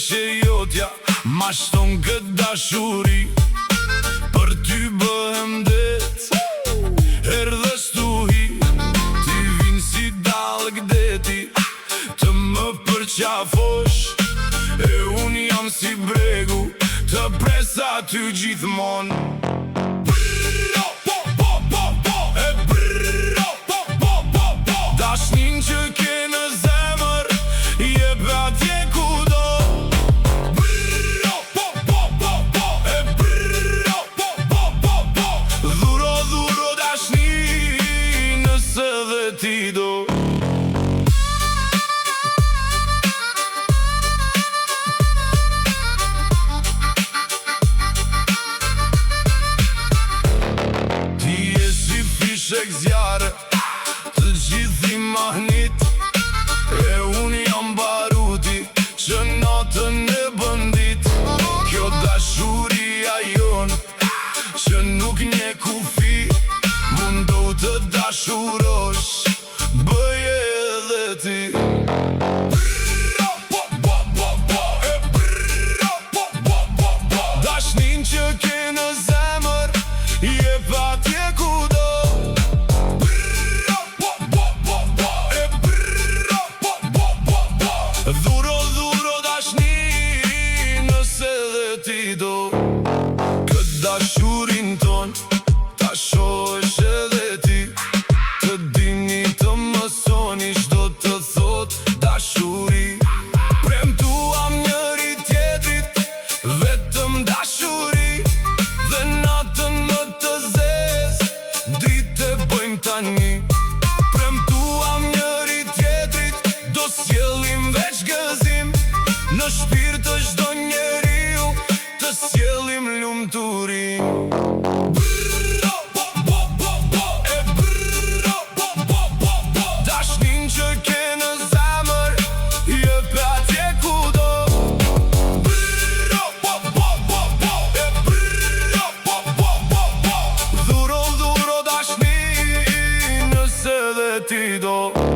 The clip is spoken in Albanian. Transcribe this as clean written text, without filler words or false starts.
është e jotja, ma shton këtë dashuri. Për ty bëhem det, erdhe stuhi. Ti vinë si dalë gdeti, të më përqafosh. E unë jam si bregu, të presa ty gjithmon. Dashnin që ke në zemër, jep atje kudo. Dhuro, dhuro dashni, nëse dhe ti do. Ti je si fishek zjarë, të gjithi mahnit. E unë jam baruti, që natën e bëndit. Kjo dashuria jon, që nuk nje kufi. Mundu të dashurosh, bëje edhe ti. Dashnin që ke në zemër, jep atje kudo. Dhuro, dhuro dashni, nëse dhe ti do. Këtë dashurin ton, ta shosh edhe ti. Të dini të mësoni, çdo të thot dashuri. Premtuam njëri tjetrit, vetëm dashuri. Dhe natën më të zezë, dritë e bëjmë tani. Premtuam njëri tjetrit, do sjellim veç gëzim. Në shpirt të çdo njeriu, të sjellim lumturin. Dashnin që ke në zemër, jep atje kudo. Dhuro, dhuro dashni, nëse dhe ti do.